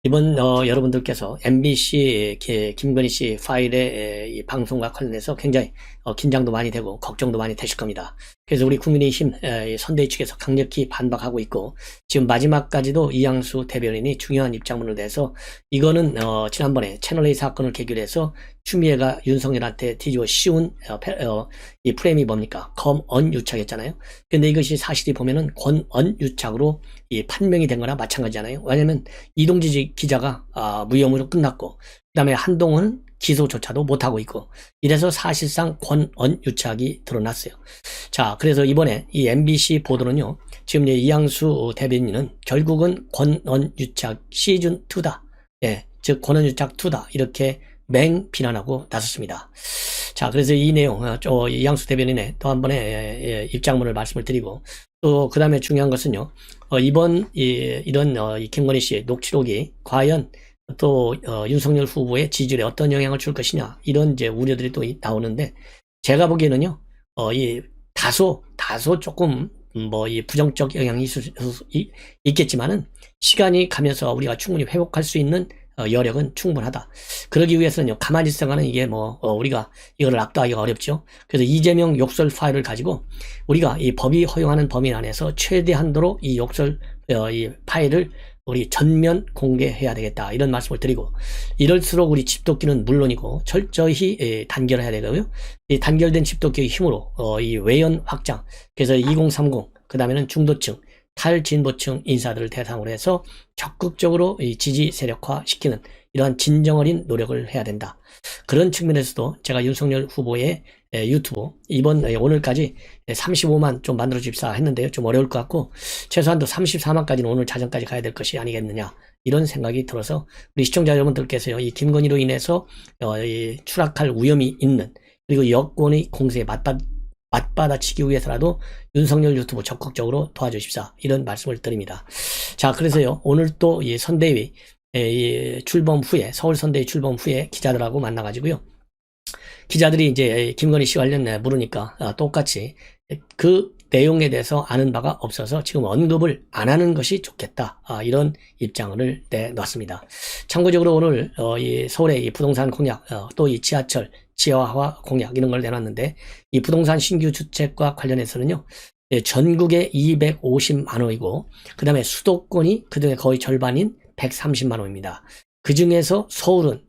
이번 여러분들께서 MBC 김건희 씨 파일의 이 방송과 관련해서 굉장히 긴장도 많이 되고 걱정도 많이 되실 겁니다. 그래서 우리 국민의힘 이 선대위 측에서 강력히 반박하고 있고, 지금 마지막까지도 이양수 대변인이 중요한 입장문을 내서, 이거는 지난번에 채널A 사건을 계기로 해서 추미애가 윤석열한테 뒤집어 씌운 이 프레임이 뭡니까? 검언유착이었잖아요. 근데 이것이 사실이 보면은 권언유착으로 이 판명이 된 거나 마찬가지잖아요. 왜냐면 이동지 기자가 무혐의로 끝났고, 그 다음에 한동훈은 기소조차도 못하고 있고, 이래서 사실상 권언유착이 드러났어요. 자, 그래서 이번에 이 MBC 보도는요, 지금 이양수 대변인은 결국은 권언유착 시즌2다. 예, 즉 권언유착2다. 이렇게 맹비난하고 나섰습니다. 자, 그래서 이 내용, 이양수 대변인의 또 한 번의 입장문을 말씀을 드리고, 또 그 다음에 중요한 것은요, 이번 이런 이 김건희 씨의 녹취록이 과연 또 윤석열 후보의 지지율에 어떤 영향을 줄 것이냐, 이런 이제 우려들이 또 나오는데, 제가 보기에는요, 이 다소 조금 이 부정적 영향이 있겠지만은 시간이 가면서 우리가 충분히 회복할 수 있는 여력은 충분하다. 그러기 위해서는요, 가만히 있어가는 이게 우리가 이거를 압도하기가 어렵죠. 그래서 이재명 욕설 파일을 가지고 우리가 이 법이 허용하는 범위 안에서 최대한도로 이 욕설 이 파일을 우리 전면 공개해야 되겠다, 이런 말씀을 드리고, 이럴수록 우리 집도끼는 물론이고 철저히 단결해야 되고요. 이 단결된 집도끼의 힘으로 이 외연 확장, 그래서 2030, 그 다음에는 중도층, 탈진보층 인사들을 대상으로 해서 적극적으로 이 지지 세력화 시키는 이러한 진정 어린 노력을 해야 된다. 그런 측면에서도 제가 윤석열 후보의 유튜브 오늘까지 35만 좀 만들어 줍시다 했는데요, 좀 어려울 것 같고 최소한도 34만까지는 오늘 자정까지 가야 될 것이 아니겠느냐, 이런 생각이 들어서 우리 시청자 여러분들께서요, 이 김건희로 인해서 추락할 위험이 있는, 그리고 여권의 공세에 맞받아치기 위해서라도 윤석열 유튜브 적극적으로 도와주십사, 이런 말씀을 드립니다. 자, 그래서요, 오늘 또 이 선대위 출범 후에, 서울 선대위 출범 후에 기자들하고 만나가지고요, 기자들이 이제 김건희 씨 관련 물으니까 똑같이 그 내용에 대해서 아는 바가 없어서 지금 언급을 안 하는 것이 좋겠다, 이런 입장을 내놨습니다. 참고적으로 오늘 이 서울의 이 부동산 공약, 또 이 지하철 지하화 공약, 이런 걸 내놨는데, 이 부동산 신규 주택과 관련해서는요, 전국에 250만 호이고, 그 다음에 수도권이 그중에 거의 절반인 130만 호입니다. 그 중에서 서울은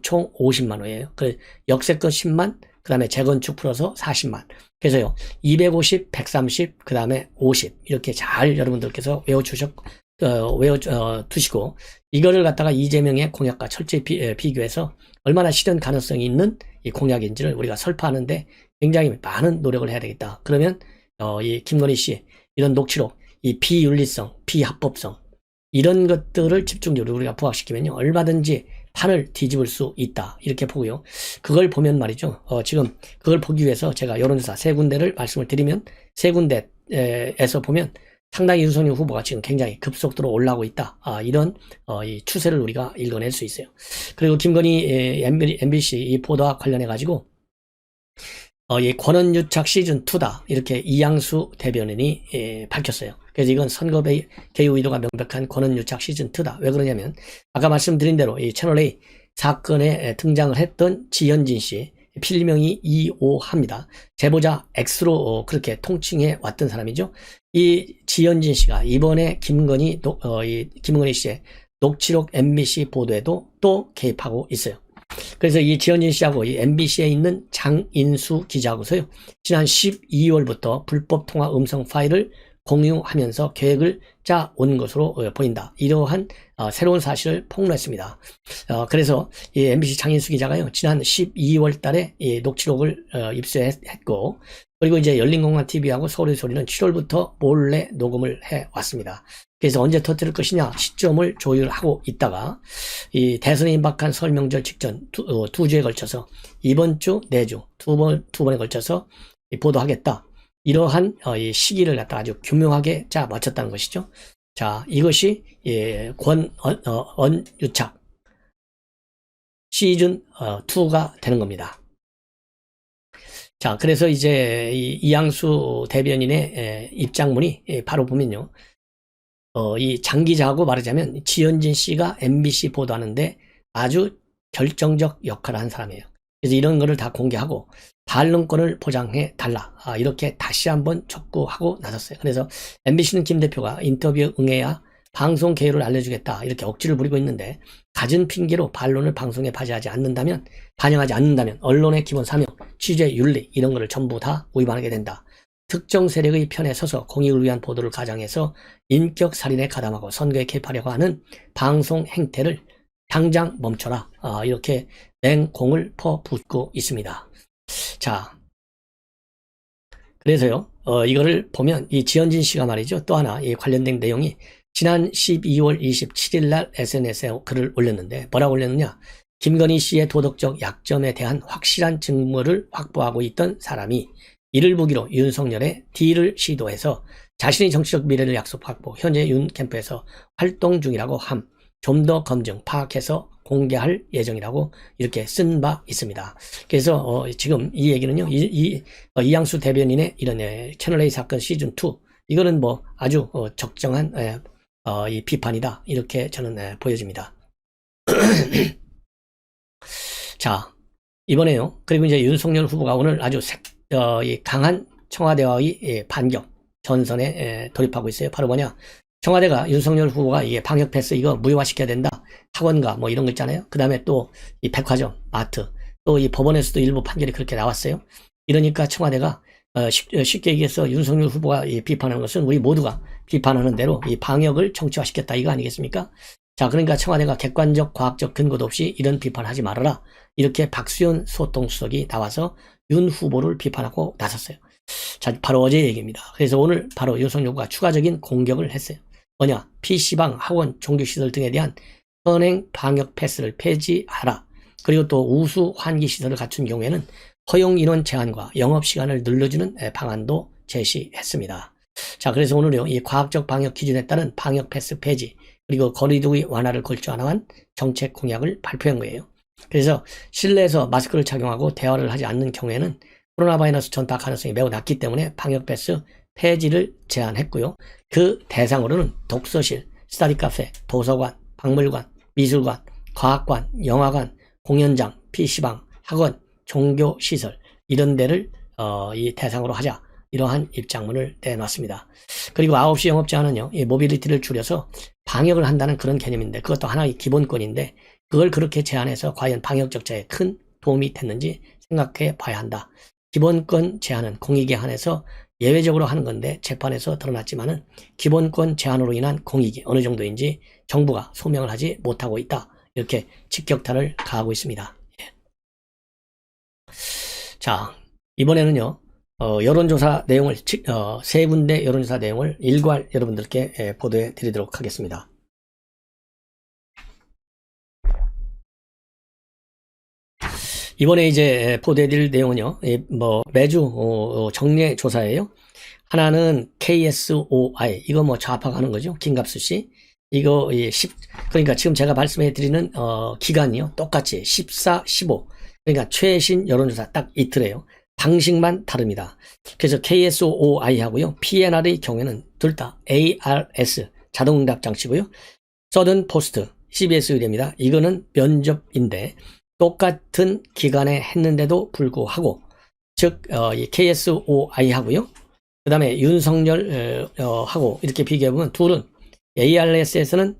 총 50만 호예요. 그 역세권 10만, 그 다음에 재건축 풀어서 40만. 그래서요, 250, 130, 그 다음에 50, 이렇게 잘 여러분들께서 두시고, 이거를 갖다가 이재명의 공약과 철저히 비교해서 얼마나 실현 가능성이 있는 이 공약인지를 우리가 설파하는데 굉장히 많은 노력을 해야 되겠다. 그러면 이 김건희 씨 이런 녹취록, 이 비윤리성, 비합법성, 이런 것들을 집중적으로 우리가 부각시키면요, 얼마든지 판을 뒤집을 수 있다, 이렇게 보고요. 그걸 보면 말이죠, 지금 그걸 보기 위해서 제가 여론조사 3군데를 말씀을 드리면, 3군데에서 보면 상당히 윤석열 후보가 지금 굉장히 급속도로 올라오고 있다, 이런 이 추세를 우리가 읽어낼 수 있어요. 그리고 김건희 MBC 이 보도와 관련해 가지고 이 권언유착 시즌2다, 이렇게 이양수 대변인이 밝혔어요. 그래서 이건 선거 개입 의도가 명백한 권언유착 시즌2다. 왜 그러냐면, 아까 말씀드린 대로 이 채널A 사건에 등장을 했던 지현진 씨, 필명이 이오합니다. 제보자 X로 그렇게 통칭해 왔던 사람이죠. 이 지현진 씨가 이번에 김건희 씨의 녹취록 MBC 보도에도 또 개입하고 있어요. 그래서 이 지현진 씨하고 이 MBC에 있는 장인수 기자하고서요, 지난 12월부터 불법 통화 음성 파일을 공유하면서 계획을 짜온 것으로 보인다. 이러한 새로운 사실을 폭로했습니다. 그래서 이 MBC 장인수 기자가요, 지난 12월 달에 이 녹취록을 입수했고, 그리고 이제 열린공간TV하고 서울의 소리는 7월부터 몰래 녹음을 해왔습니다. 그래서 언제 터뜨릴 것이냐 시점을 조율하고 있다가 이 대선에 임박한 설 명절 직전 두 주에 걸쳐서 이번 주 내주 두 번에 걸쳐서 보도하겠다, 이러한 이 시기를 갖다 아주 교묘하게 짜 맞췄다는 것이죠. 자, 이것이 권언유착 시즌2가 되는 겁니다. 자, 그래서 이제 이양수 대변인의 입장문이 바로 보면요, 이 장기자하고 말하자면 지현진 씨가 MBC 보도하는데 아주 결정적 역할을 한 사람이에요. 그래서 이런 거를 다 공개하고 반론권을 보장해 달라. 이렇게 다시 한번 촉구하고 나섰어요. 그래서 MBC는 김 대표가 인터뷰에 응해야 방송 개요를 알려주겠다. 이렇게 억지를 부리고 있는데 갖은 핑계로 반론을 방송에 반영하지 않는다면 언론의 기본 사명, 취재 윤리 이런 거를 전부 다 위반하게 된다. 특정 세력의 편에 서서 공익을 위한 보도를 가장해서 인격 살인에 가담하고 선거에 개입하려고 하는 방송 행태를 당장 멈춰라. 이렇게 맹공을 퍼붓고 있습니다. 자, 그래서요, 이거를 보면 이 지현진 씨가 말이죠. 또 하나 이 관련된 내용이 지난 12월 27일 날 SNS에 글을 올렸는데 뭐라고 올렸느냐? 김건희 씨의 도덕적 약점에 대한 확실한 증거를 확보하고 있던 사람이 이를 무기로 윤석열의 딜을 시도해서 자신의 정치적 미래를 약속하고 현재 윤 캠프에서 활동 중이라고 함. 좀 더 검증, 파악해서 공개할 예정이라고 이렇게 쓴 바 있습니다. 그래서 지금 이 얘기는요, 이양수 대변인의 이런 채널A 사건 시즌2 이거는 뭐 아주 적정한 이 비판이다 이렇게 저는 보여집니다. 자, 이번에요. 그리고 이제 윤석열 후보가 오늘 아주 강한 청와대와의 반격 전선에 돌입하고 있어요. 바로 뭐냐? 청와대가 윤석열 후보가 이게 방역 패스 이거 무효화시켜야 된다. 학원가 뭐 이런 거 있잖아요. 그 다음에 또 이 백화점, 마트, 또 이 법원에서도 일부 판결이 그렇게 나왔어요. 이러니까 청와대가 쉽게 얘기해서 윤석열 후보가 비판하는 것은 우리 모두가 비판하는 대로 이 방역을 정치화시켰다 이거 아니겠습니까? 자, 그러니까 청와대가 객관적 과학적 근거도 없이 이런 비판하지 말아라. 이렇게 박수현 소통수석이 나와서 윤 후보를 비판하고 나섰어요. 자, 바로 어제 얘기입니다. 그래서 오늘 바로 윤석열 후보가 추가적인 공격을 했어요. 뭐냐? PC방, 학원, 종교시설 등에 대한 현행 방역 패스를 폐지하라. 그리고 또 우수 환기시설을 갖춘 경우에는 허용 인원 제한과 영업시간을 늘려주는 방안도 제시했습니다. 자, 그래서 오늘요, 이 과학적 방역 기준에 따른 방역 패스 폐지, 그리고 거리두기 완화를 골자한 정책 공약을 발표한 거예요. 그래서 실내에서 마스크를 착용하고 대화를 하지 않는 경우에는 코로나 바이러스 전파 가능성이 매우 낮기 때문에 방역 패스 폐지를 제안했고요. 그 대상으로는 독서실, 스터디 카페, 도서관, 박물관, 미술관, 과학관, 영화관, 공연장, PC방, 학원, 종교시설 이런 데를 이 대상으로 하자. 이러한 입장문을 내놨습니다. 그리고 9시 영업 제한은요, 이 모빌리티를 줄여서 방역을 한다는 그런 개념인데 그것도 하나의 기본권인데 그걸 그렇게 제한해서 과연 방역 적자에 큰 도움이 됐는지 생각해 봐야 한다. 기본권 제한은 공익에 한해서 예외적으로 하는 건데 재판에서 드러났지만은 기본권 제한으로 인한 공익이 어느 정도인지 정부가 소명을 하지 못하고 있다. 이렇게 직격탄을 가하고 있습니다. 예. 자, 이번에는요, 여론조사 내용을, 세 군데 여론조사 내용을 일괄 여러분들께 보도해 드리도록 하겠습니다. 이번에 이제 보도해 드릴 내용은요, 뭐, 매주, 정례 조사예요. 하나는 KSOI, 이거 뭐 좌파가 하는 거죠. 김갑수 씨. 이거, 그러니까 지금 제가 말씀해 드리는, 기간이요. 똑같이 14, 15. 그러니까 최신 여론조사 딱 이틀이에요. 방식만 다릅니다. 그래서 KSOI 하고요. PNR의 경우에는 둘 다 ARS, 자동응답 장치고요. 서든 포스트, CBS 의뢰입니다. 이거는 면접인데, 똑같은 기간에 했는데도 불구하고, 즉, 이 KSOI 하고요. 그 다음에 윤석열, 하고 이렇게 비교해보면 둘은 ARS에서는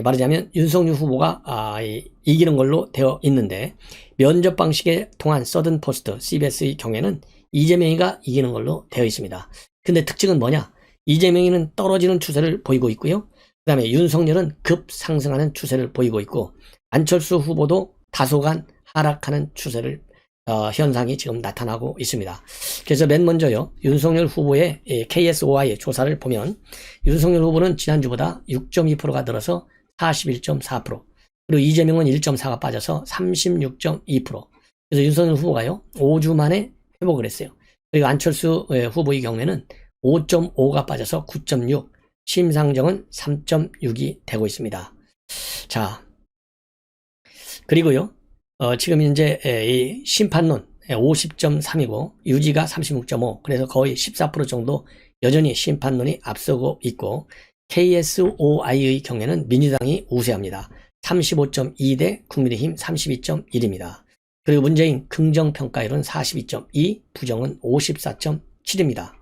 말하자면 윤석열 후보가 이기는 걸로 되어 있는데 면접 방식에 통한 서든 포스트 CBS의 경우에는 이재명이가 이기는 걸로 되어 있습니다. 근데 특징은 뭐냐? 이재명이는 떨어지는 추세를 보이고 있고요. 그 다음에 윤석열은 급상승하는 추세를 보이고 있고 안철수 후보도 다소간 하락하는 추세를 현상이 지금 나타나고 있습니다. 그래서 맨 먼저요, 윤석열 후보의 KSOI 조사를 보면 윤석열 후보는 지난주보다 6.2%가 늘어서 41.4%, 그리고 이재명은 1.4가 빠져서 36.2%. 그래서 윤석열 후보가요, 5주 만에 회복을 했어요. 그리고 안철수 후보의 경우에는 5.5가 빠져서 9.6, 심상정은 3.6이 되고 있습니다. 자, 그리고요, 지금 이제 이 심판론 50.3이고 유지가 36.5, 그래서 거의 14% 정도 여전히 심판론이 앞서고 있고 KSOI의 경우에는 민주당이 우세합니다. 35.2 대 국민의힘 32.1입니다. 그리고 문재인 긍정평가율은 42.2, 부정은 54.7입니다.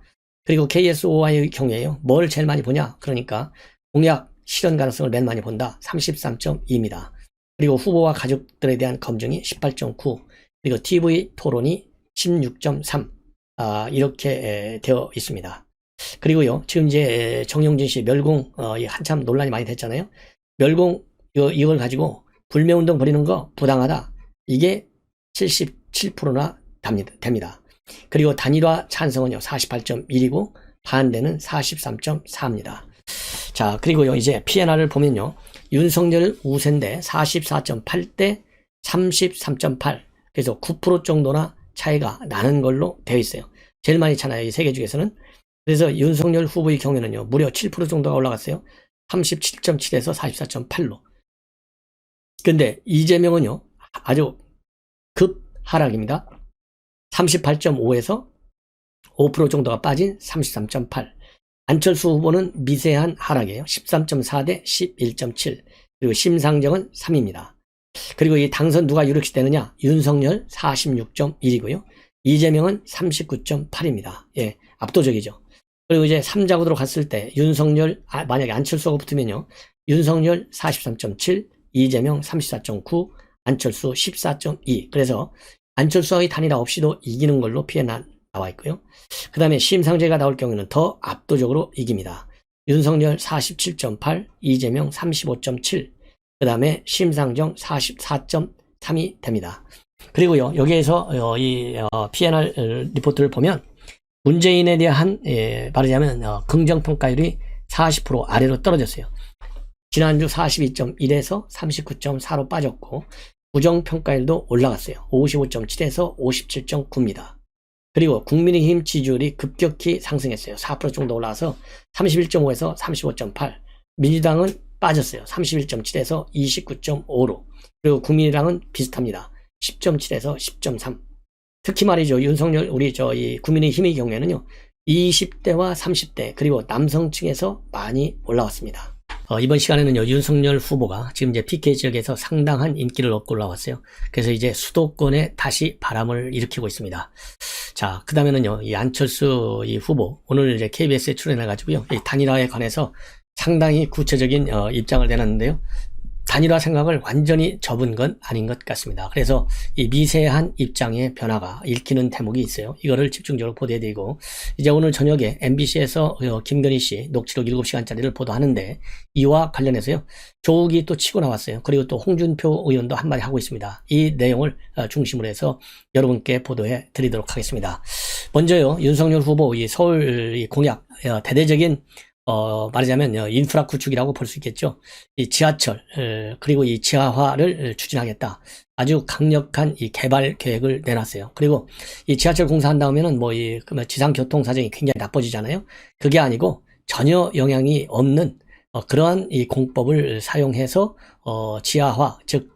그리고 KSOI의 경우에요. 뭘 제일 많이 보냐? 그러니까 공약 실현 가능성을 맨 많이 본다. 33.2입니다. 그리고 후보와 가족들에 대한 검증이 18.9, 그리고 TV 토론이 16.3, 이렇게 되어 있습니다. 그리고요, 지금 이제 정용진 씨 멸공, 한참 논란이 많이 됐잖아요. 멸공, 이걸 가지고 불매운동 벌이는 거 부당하다. 이게 77%나 됩니다. 그리고 단일화 찬성은요, 48.1이고, 반대는 43.4입니다. 자, 그리고요, 이제 PNR을 보면요, 윤석열 우세인데 44.8대 33.8. 그래서 9% 정도나 차이가 나는 걸로 되어 있어요. 제일 많이 차나요, 이 세 개 중에서는. 그래서 윤석열 후보의 경우에는요, 무려 7% 정도가 올라갔어요. 37.7에서 44.8로. 근데 이재명은요, 아주 급 하락입니다. 38.5에서 5% 정도가 빠진 33.8. 안철수 후보는 미세한 하락이에요. 13.4 대 11.7. 그리고 심상정은 3입니다. 그리고 이 당선 누가 유력시 되느냐? 윤석열 46.1이고요. 이재명은 39.8입니다. 예, 압도적이죠. 그리고 이제 3자구도로 갔을 때 윤석열, 만약에 안철수가 붙으면요, 윤석열 43.7, 이재명 34.9, 안철수 14.2. 그래서 안철수와의 단일화 없이도 이기는 걸로 나와 있고요. 그 다음에 심상재가 나올 경우에는 더 압도적으로 이깁니다. 윤석열 47.8, 이재명 35.7, 그 다음에 심상정 44.3이 됩니다. 그리고요, 여기에서 PNR 리포트를 보면 문재인에 대한 말하자면 긍정평가율이 40% 아래로 떨어졌어요. 지난주 42.1에서 39.4로 빠졌고, 부정평가율도 올라갔어요. 55.7에서 57.9입니다. 그리고 국민의힘 지지율이 급격히 상승했어요. 4% 정도 올라와서 31.5에서 35.8. 민주당은 빠졌어요. 31.7에서 29.5로. 그리고 국민의당은 비슷합니다. 10.7에서 10.3. 특히 말이죠, 윤석열, 이 국민의힘의 경우에는요, 20대와 30대, 그리고 남성층에서 많이 올라왔습니다. 이번 시간에는요, 윤석열 후보가 지금 이제 PK 지역에서 상당한 인기를 얻고 올라왔어요. 그래서 이제 수도권에 다시 바람을 일으키고 있습니다. 자, 그 다음에는요, 이 안철수 이 후보, 오늘 이제 KBS에 출연해가지고요, 이 단일화에 관해서 상당히 구체적인 입장을 내놨는데요. 단일화 생각을 완전히 접은 건 아닌 것 같습니다. 그래서 이 미세한 입장의 변화가 읽히는 대목이 있어요. 이거를 집중적으로 보도해야 되고, 이제 오늘 저녁에 MBC에서 김건희 씨 녹취록 7시간짜리를 보도하는데, 이와 관련해서요, 조욱이 또 치고 나왔어요. 그리고 또 홍준표 의원도 한마디 하고 있습니다. 이 내용을 중심으로 해서 여러분께 보도해 드리도록 하겠습니다. 먼저요, 윤석열 후보 이 서울 이 공약, 대대적인 말하자면 인프라 구축이라고 볼 수 있겠죠. 이 지하철, 그리고 이 지하화를 추진하겠다. 아주 강력한 이 개발 계획을 내놨어요. 그리고 이 지하철 공사한 다음에는 이 지상교통 사정이 굉장히 나빠지잖아요. 그게 아니고 전혀 영향이 없는 그러한 이 공법을 사용해서 지하화, 즉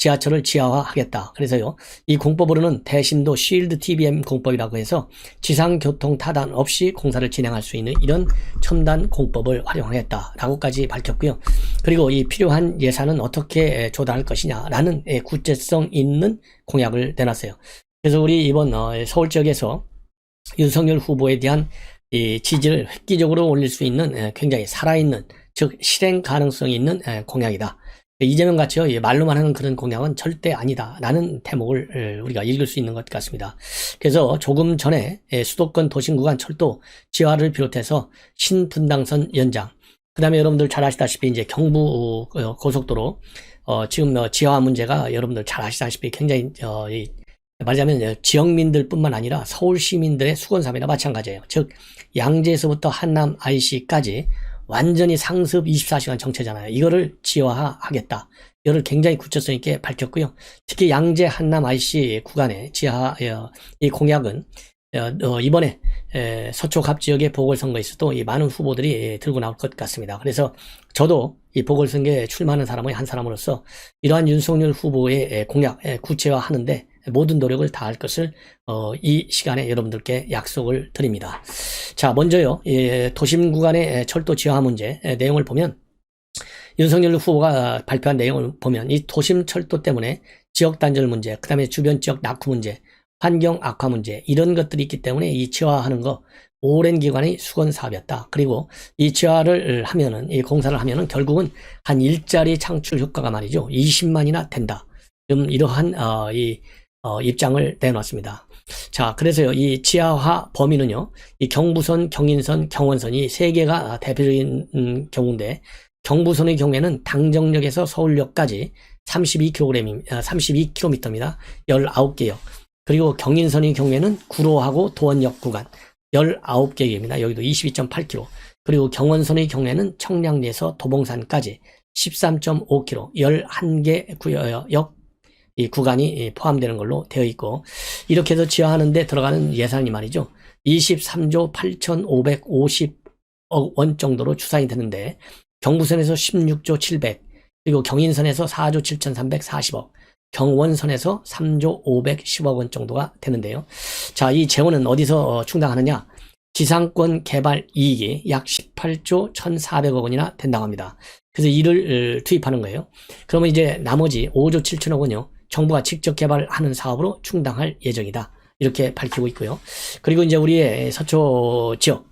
지하철을 지하화하겠다. 그래서요, 이 공법으로는 대심도 쉴드 TBM 공법이라고 해서 지상교통 타단 없이 공사를 진행할 수 있는 이런 첨단 공법을 활용하겠다라고까지 밝혔고요. 그리고 이 필요한 예산은 어떻게 조달할 것이냐라는 구체성 있는 공약을 내놨어요. 그래서 우리 이번 서울 지역에서 윤석열 후보에 대한 이 지지를 획기적으로 올릴 수 있는 굉장히 살아있는, 즉 실행 가능성이 있는 공약이다. 이재명 같이요, 말로만 하는 그런 공약은 절대 아니다 라는 대목을 우리가 읽을 수 있는 것 같습니다. 그래서 조금 전에 수도권 도심구간 철도 지하를 비롯해서 신분당선 연장, 그 다음에 여러분들 잘 아시다시피 이제 경부 고속도로 지금 지하화 문제가 여러분들 잘 아시다시피 굉장히 말하자면 지역민들 뿐만 아니라 서울 시민들의 수건삼이나 마찬가지예요. 즉 양재에서부터 한남 IC까지 완전히 상습 24시간 정체잖아요. 이거를 지하화하겠다. 이거를 굉장히 구체성 있게 밝혔고요. 특히 양재 한남 IC 구간의 지하 이 공약은 이번에 서초갑 지역의 보궐선거에 있어도 이 많은 후보들이 들고 나올 것 같습니다. 그래서 저도 이 보궐선거에 출마하는 사람의 한 사람으로서 이러한 윤석열 후보의 공약 구체화하는데 모든 노력을 다할 것을 이 시간에 여러분들께 약속을 드립니다. 자, 먼저요, 도심 구간의 철도 지하 문제 내용을 보면 윤석열 후보가 발표한 내용을 보면 이 도심 철도 때문에 지역 단절 문제, 그 다음에 주변 지역 낙후 문제, 환경 악화 문제 이런 것들이 있기 때문에 이 지하화하는 거 오랜 기간의 수건 사업이었다. 그리고 이 지하를 하면은 이 공사를 하면은 결국은 한 일자리 창출 효과가 말이죠 20만이나 된다. 좀 이러한 입장을 내놨습니다. 자, 그래서요 이 지하화 범위는요 이 경부선, 경인선, 경원선이 세 개가 대표적인 경우인데 경부선의 경우에는 당정역에서 서울역까지 32km입니다. 19개역. 그리고 경인선의 경우에는 구로하고 도원역 구간 19개입니다. 여기도 22.8km. 그리고 경원선의 경우에는 청량리에서 도봉산까지 13.5km, 11개 역 이 구간이 포함되는 걸로 되어 있고, 이렇게 해서 지하하는데 들어가는 예산이 말이죠 23조 8,550억 원 정도로 추산이 되는데 경부선에서 16조 700, 그리고 경인선에서 4조 7,340억, 경원선에서 3조 510억 원 정도가 되는데요. 자, 이 재원은 어디서 충당하느냐? 지상권 개발 이익이 약 18조 1,400억 원이나 된다고 합니다. 그래서 이를 투입하는 거예요. 그러면 이제 나머지 5조 7천억 원이요 정부가 직접 개발하는 사업으로 충당할 예정이다. 이렇게 밝히고 있고요. 그리고 이제 우리의 서초 지역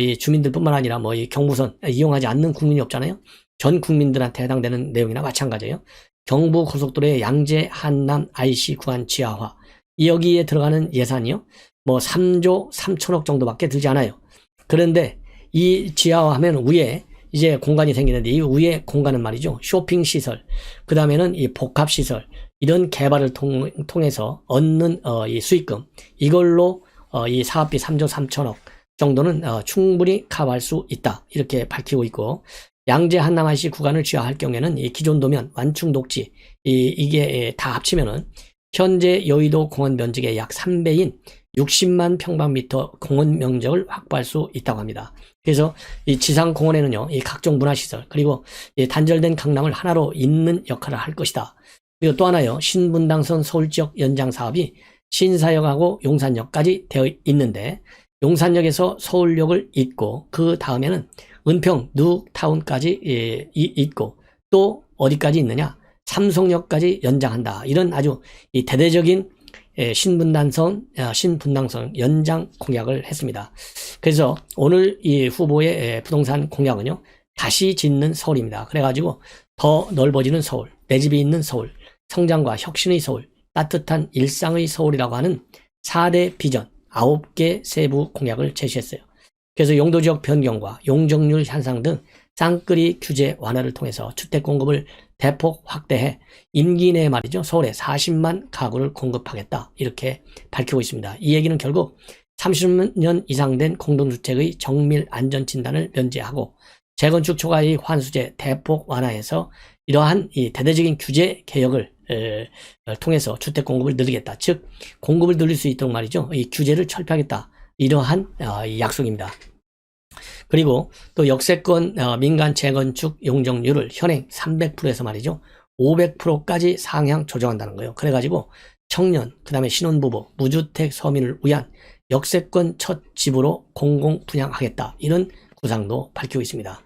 이 주민들뿐만 아니라 뭐 이 경부선 이용하지 않는 국민이 없잖아요. 전 국민들한테 해당되는 내용이나 마찬가지예요. 경부 고속도로의 양재 한남 IC 구간 지하화 여기에 들어가는 예산이요 뭐 3조 3천억 정도밖에 들지 않아요. 그런데 이 지하화하면 위에 이제 공간이 생기는데 이 위에 공간은 말이죠 쇼핑 시설, 그 다음에는 이 복합 시설 이런 개발을 통해서 얻는 이 수익금 이걸로 이 사업비 3조 3천억 정도는 충분히 커버할 수 있다. 이렇게 밝히고 있고, 양재 한남 IC 구간을 지하할 경우에는 이 기존 도면, 완충 녹지 이게 다 합치면은 현재 여의도 공원 면적의 약 3배인 60만 평방미터 공원 면적을 확보할 수 있다고 합니다. 그래서 이 지상 공원에는요, 이 각종 문화시설 그리고 이 단절된 강남을 하나로 잇는 역할을 할 것이다. 그리고 또 하나요, 신분당선 서울지역 연장 사업이 신사역하고 용산역까지 되어 있는데 용산역에서 서울역을 잇고 그 다음에는 은평 누타운까지 잇고 또 어디까지 있느냐? 삼성역까지 연장한다. 이런 아주 이 대대적인 신분당선 연장 공약을 했습니다. 그래서 오늘 이 후보의 부동산 공약은요, 다시 짓는 서울입니다. 그래가지고 더 넓어지는 서울, 내 집이 있는 서울, 성장과 혁신의 서울, 따뜻한 일상의 서울이라고 하는 4대 비전 9개 세부 공약을 제시했어요. 그래서 용도지역 변경과 용적률 향상 등 쌍끌이 규제 완화를 통해서 주택 공급을 대폭 확대해 임기 내에 말이죠 서울에 40만 가구를 공급하겠다 이렇게 밝히고 있습니다. 이 얘기는 결국 30년 이상 된 공동주택의 정밀 안전진단을 면제하고 재건축 초과의 환수제 대폭 완화해서 이러한 이 대대적인 규제 개혁을 통해서 주택 공급을 늘리겠다. 즉 공급을 늘릴 수 있도록 말이죠 이 규제를 철폐하겠다. 이러한 약속입니다. 그리고 또 역세권 민간 재건축 용적률을 현행 300%에서 말이죠 500%까지 상향 조정한다는 거예요. 그래가지고 청년, 그 다음에 신혼부부, 무주택 서민을 위한 역세권 첫 집으로 공공 분양하겠다. 이런 구상도 밝히고 있습니다.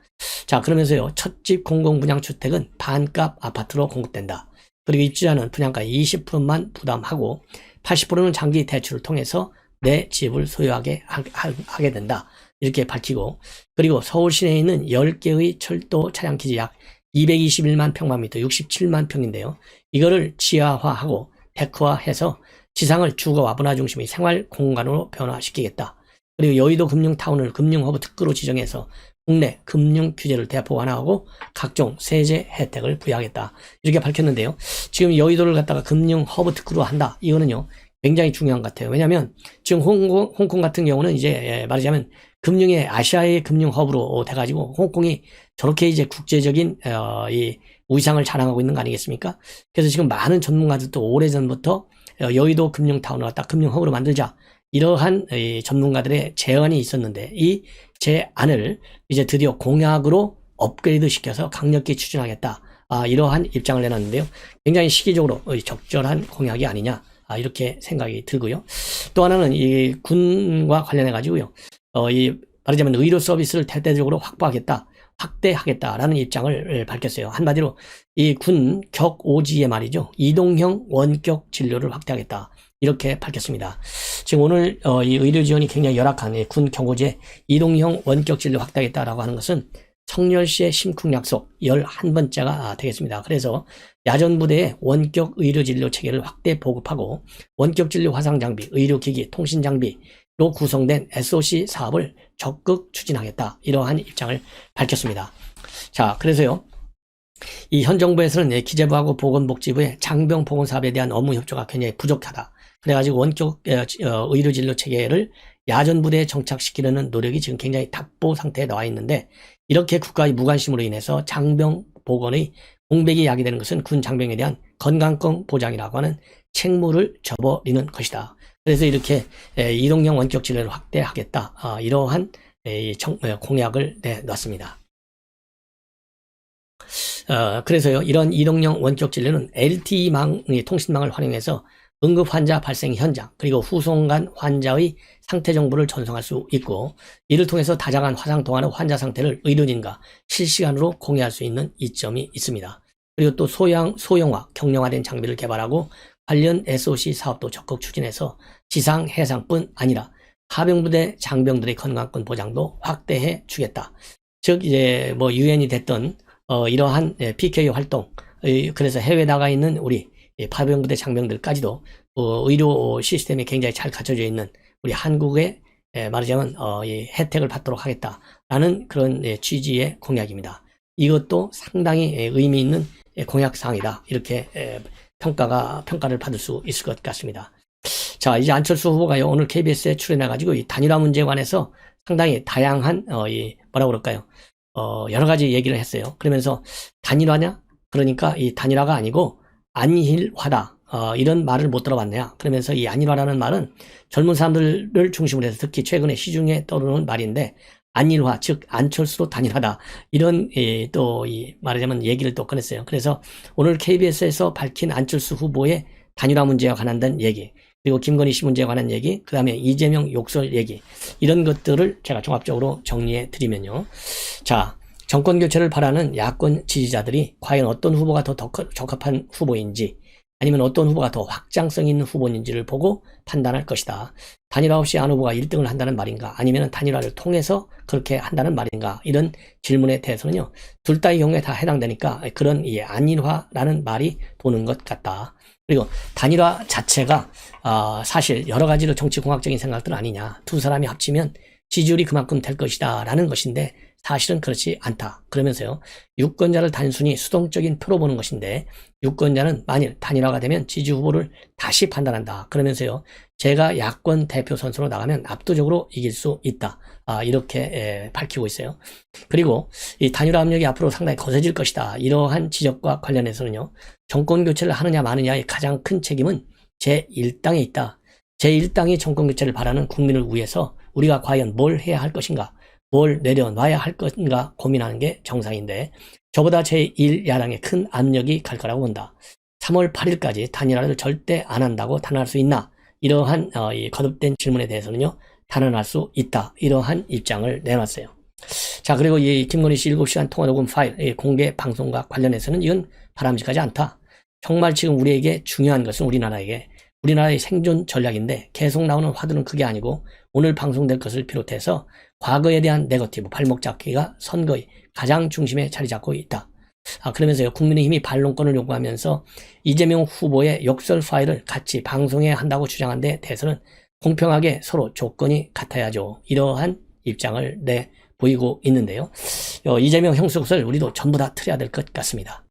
자, 그러면서요 첫 집 공공 분양 주택은 반값 아파트로 공급된다. 그리고 입주자는 분양가 20%만 부담하고 80%는 장기 대출을 통해서 내 집을 소유하게 하게 된다. 이렇게 밝히고, 그리고 서울 시내에 있는 10개의 철도 차량 기지 약 221만 평방미터 67만 평인데요. 이거를 지하화하고 테크화해서 지상을 주거와 문화 중심의 생활 공간으로 변화시키겠다. 그리고 여의도 금융타운을 금융허브 특구로 지정해서 국내 금융 규제를 대폭 완화하고 각종 세제 혜택을 부여하겠다. 이렇게 밝혔는데요. 지금 여의도를 갖다가 금융허브 특구로 한다. 이거는요 굉장히 중요한 것 같아요. 왜냐하면 지금 홍콩 같은 경우는 이제 말하자면 금융의 아시아의 금융 허브로 돼가지고 홍콩이 저렇게 이제 국제적인 이 위상을 자랑하고 있는 거 아니겠습니까? 그래서 지금 많은 전문가들도 오래전부터 여의도 금융타운을 갖다 금융 허브로 만들자 이러한 이 전문가들의 제안이 있었는데 이 제안을 이제 드디어 공약으로 업그레이드 시켜서 강력히 추진하겠다. 이러한 입장을 내놨는데요. 굉장히 시기적으로 적절한 공약이 아니냐 이렇게 생각이 들고요. 또 하나는 이 군과 관련해 가지고요. 말하자면 의료 서비스를 대대적으로 확대하겠다라는 입장을 밝혔어요. 한마디로 이 군 격오지에 말이죠. 이동형 원격 진료를 확대하겠다. 이렇게 밝혔습니다. 지금 오늘 이 의료 지원이 굉장히 열악한 군 격오지에 이동형 원격 진료 확대하겠다라고 하는 것은 청렬시의 심쿵 약속 11번째가 되겠습니다. 그래서 야전부대의 원격 의료진료 체계를 확대 보급하고 원격 진료 화상 장비, 의료기기, 통신 장비로 구성된 SOC 사업을 적극 추진하겠다. 이러한 입장을 밝혔습니다. 자, 그래서요. 이 현 정부에서는 기재부하고 보건복지부의 장병 보건 사업에 대한 업무 협조가 굉장히 부족하다. 그래가지고 원격 의료진료 체계를 야전부대에 정착시키려는 노력이 지금 굉장히 답보 상태에 나와 있는데 이렇게 국가의 무관심으로 인해서 장병 보건의 공백이 야기되는 것은 군 장병에 대한 건강권 보장이라고 하는 책무를 져버리는 것이다. 그래서 이렇게 이동형 원격 진료를 확대하겠다. 이러한 공약을 내놨습니다. 그래서요, 이런 이동형 원격 진료는 LTE망, 통신망을 활용해서 응급 환자 발생 현장, 그리고 후송 간 환자의 상태 정보를 전송할 수 있고, 이를 통해서 다양한 화상 통화로 환자 상태를 의료진과 실시간으로 공유할 수 있는 이점이 있습니다. 그리고 또 소형화, 경량화된 장비를 개발하고 관련 SOC 사업도 적극 추진해서 지상, 해상뿐 아니라 하병부대 장병들의 건강권 보장도 확대해 주겠다. 즉, 이제 유엔이 됐던 이러한 PK 활동, 그래서 해외 나가 있는 우리 파병부대 장병들까지도 의료 시스템이 굉장히 잘 갖춰져 있는 우리 한국의 말하자면 이 혜택을 받도록 하겠다라는 그런 취지의 공약입니다. 이것도 상당히 의미 있는 공약사항이다. 이렇게 평가를 받을 수 있을 것 같습니다. 자, 이제 안철수 후보가요, 오늘 KBS에 출연해가지고 이 단일화 문제에 관해서 상당히 다양한 여러 가지 얘기를 했어요. 그러면서 단일화냐? 그러니까 이 단일화가 아니고 안일화다. 이런 말을 못 들어봤네요. 그러면서 이 안일화라는 말은 젊은 사람들을 중심으로 해서 특히 최근에 시중에 떠오르는 말인데 안일화, 즉 안철수로 단일화다. 이런 말하자면 얘기를 또 꺼냈어요. 그래서 오늘 KBS에서 밝힌 안철수 후보의 단일화 문제와 관련된 얘기, 그리고 김건희 씨 문제에 관한 얘기, 그 다음에 이재명 욕설 얘기, 이런 것들을 제가 종합적으로 정리해 드리면요. 자, 정권 교체를 바라는 야권 지지자들이 과연 어떤 후보가 더 적합한 후보인지, 아니면 어떤 후보가 더 확장성 있는 후보인지를 보고 판단할 것이다. 단일화 없이 안 후보가 1등을 한다는 말인가, 아니면 단일화를 통해서 그렇게 한다는 말인가, 이런 질문에 대해서는요, 둘 다의 경우에 다 해당되니까 그런 안일화라는 말이 도는 것 같다. 그리고 단일화 자체가 사실 여러 가지로 정치공학적인 생각들 아니냐, 두 사람이 합치면 지지율이 그만큼 될 것이다 라는 것인데 사실은 그렇지 않다. 그러면서요, 유권자를 단순히 수동적인 표로 보는 것인데 유권자는 만일 단일화가 되면 지지 후보를 다시 판단한다. 그러면서요, 제가 야권 대표 선수로 나가면 압도적으로 이길 수 있다. 이렇게 밝히고 있어요. 그리고 이 단일화 압력이 앞으로 상당히 거세질 것이다. 이러한 지적과 관련해서는요, 정권 교체를 하느냐 마느냐의 가장 큰 책임은 제1당에 있다. 제1당이 정권 교체를 바라는 국민을 위해서 우리가 과연 뭘 해야 할 것인가, 뭘 내려놔야 할 것인가 고민하는 게 정상인데 저보다 제1야당에 큰 압력이 갈 거라고 본다. 3월 8일까지 단일화를 절대 안 한다고 단언할 수 있나? 이러한 이 거듭된 질문에 대해서는요, 단언할 수 있다. 이러한 입장을 내놨어요. 자, 그리고 이 김건희 씨 7시간 통화 녹음 파일 공개 방송과 관련해서는 이건 바람직하지 않다. 정말 지금 우리에게 중요한 것은 우리나라의 생존 전략인데 계속 나오는 화두는 그게 아니고 오늘 방송될 것을 비롯해서 과거에 대한 네거티브 발목 잡기가 선거의 가장 중심에 자리 잡고 있다. 그러면서요, 국민의힘이 반론권을 요구하면서 이재명 후보의 욕설 파일을 같이 방송해야 한다고 주장한 데 대해서는 공평하게 서로 조건이 같아야죠. 이러한 입장을 보이고 있는데요. 이재명 형수것을 우리도 전부 다 틀어야 될 것 같습니다.